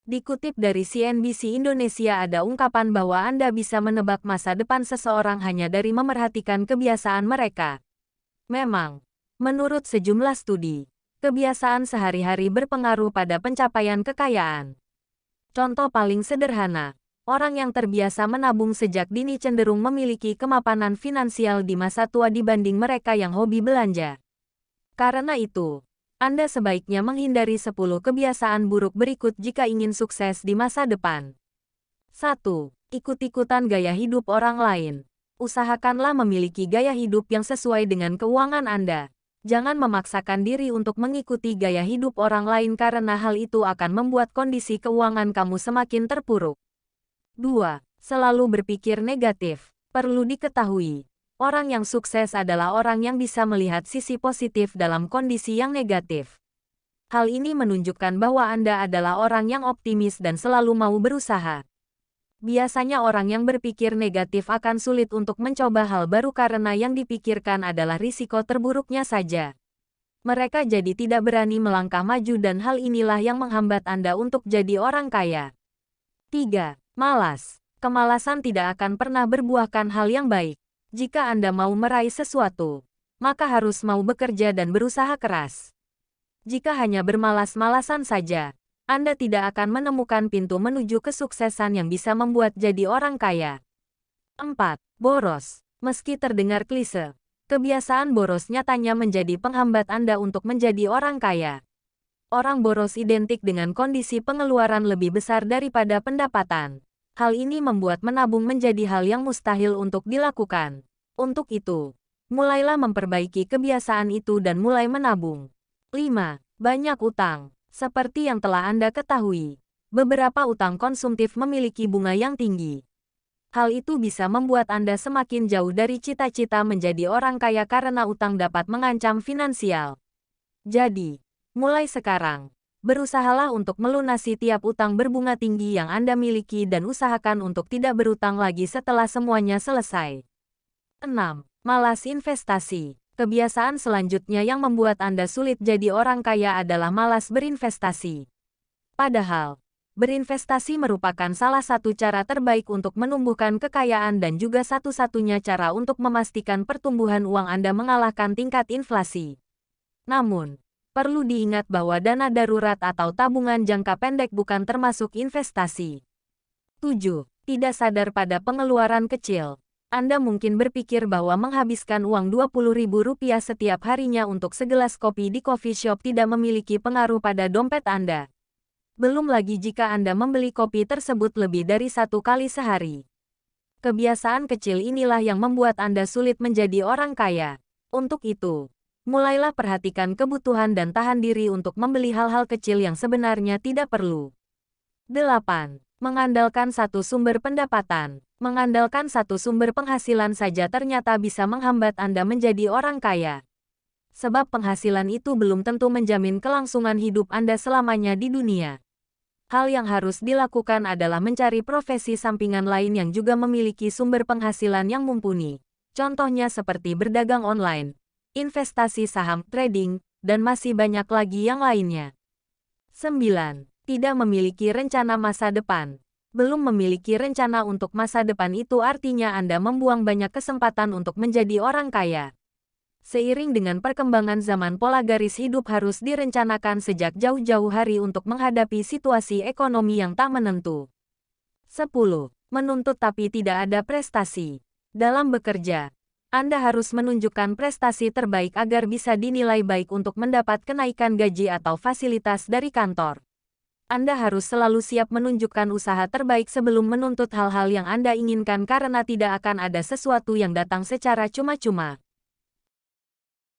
Dikutip dari CNBC Indonesia, ada ungkapan bahwa Anda bisa menebak masa depan seseorang hanya dari memerhatikan kebiasaan mereka. Memang, menurut sejumlah studi, kebiasaan sehari-hari berpengaruh pada pencapaian kekayaan. Contoh paling sederhana, orang yang terbiasa menabung sejak dini cenderung memiliki kemapanan finansial di masa tua dibanding mereka yang hobi belanja. Karena itu, Anda sebaiknya menghindari 10 kebiasaan buruk berikut jika ingin sukses di masa depan. 1. Ikut-ikutan gaya hidup orang lain. Usahakanlah memiliki gaya hidup yang sesuai dengan keuangan Anda. Jangan memaksakan diri untuk mengikuti gaya hidup orang lain karena hal itu akan membuat kondisi keuangan kamu semakin terpuruk. 2. Selalu berpikir negatif. Perlu diketahui, orang yang sukses adalah orang yang bisa melihat sisi positif dalam kondisi yang negatif. Hal ini menunjukkan bahwa Anda adalah orang yang optimis dan selalu mau berusaha. Biasanya orang yang berpikir negatif akan sulit untuk mencoba hal baru karena yang dipikirkan adalah risiko terburuknya saja. Mereka jadi tidak berani melangkah maju dan hal inilah yang menghambat Anda untuk jadi orang kaya. 3. Malas. Kemalasan tidak akan pernah berbuahkan hal yang baik. Jika Anda mau meraih sesuatu, maka harus mau bekerja dan berusaha keras. Jika hanya bermalas-malasan saja, Anda tidak akan menemukan pintu menuju kesuksesan yang bisa membuat jadi orang kaya. 4. Boros. Meski terdengar klise, kebiasaan boros nyatanya menjadi penghambat Anda untuk menjadi orang kaya. Orang boros identik dengan kondisi pengeluaran lebih besar daripada pendapatan. Hal ini membuat menabung menjadi hal yang mustahil untuk dilakukan. Untuk itu, mulailah memperbaiki kebiasaan itu dan mulai menabung. 5. Banyak utang. Seperti yang telah Anda ketahui, beberapa utang konsumtif memiliki bunga yang tinggi. Hal itu bisa membuat Anda semakin jauh dari cita-cita menjadi orang kaya karena utang dapat mengancam finansial. Jadi, mulai sekarang, berusahalah untuk melunasi tiap utang berbunga tinggi yang Anda miliki dan usahakan untuk tidak berutang lagi setelah semuanya selesai. 6. Malas investasi. Kebiasaan selanjutnya yang membuat Anda sulit jadi orang kaya adalah malas berinvestasi. Padahal, berinvestasi merupakan salah satu cara terbaik untuk menumbuhkan kekayaan dan juga satu-satunya cara untuk memastikan pertumbuhan uang Anda mengalahkan tingkat inflasi. Namun, perlu diingat bahwa dana darurat atau tabungan jangka pendek bukan termasuk investasi. 7. Tidak sadar pada pengeluaran kecil. Anda mungkin berpikir bahwa menghabiskan uang Rp20.000 setiap harinya untuk segelas kopi di coffee shop tidak memiliki pengaruh pada dompet Anda. Belum lagi jika Anda membeli kopi tersebut lebih dari 1 kali sehari. Kebiasaan kecil inilah yang membuat Anda sulit menjadi orang kaya. Untuk itu, mulailah perhatikan kebutuhan dan tahan diri untuk membeli hal-hal kecil yang sebenarnya tidak perlu. 8. Mengandalkan satu sumber pendapatan. Mengandalkan satu sumber penghasilan saja ternyata bisa menghambat Anda menjadi orang kaya. Sebab penghasilan itu belum tentu menjamin kelangsungan hidup Anda selamanya di dunia. Hal yang harus dilakukan adalah mencari profesi sampingan lain yang juga memiliki sumber penghasilan yang mumpuni. Contohnya seperti berdagang online, investasi saham, trading, dan masih banyak lagi yang lainnya. 9. Tidak memiliki rencana masa depan. Belum memiliki rencana untuk masa depan itu artinya Anda membuang banyak kesempatan untuk menjadi orang kaya. Seiring dengan perkembangan zaman, pola garis hidup harus direncanakan sejak jauh-jauh hari untuk menghadapi situasi ekonomi yang tak menentu. 10. Menuntut tapi tidak ada prestasi. Dalam bekerja, Anda harus menunjukkan prestasi terbaik agar bisa dinilai baik untuk mendapat kenaikan gaji atau fasilitas dari kantor. Anda harus selalu siap menunjukkan usaha terbaik sebelum menuntut hal-hal yang Anda inginkan karena tidak akan ada sesuatu yang datang secara cuma-cuma.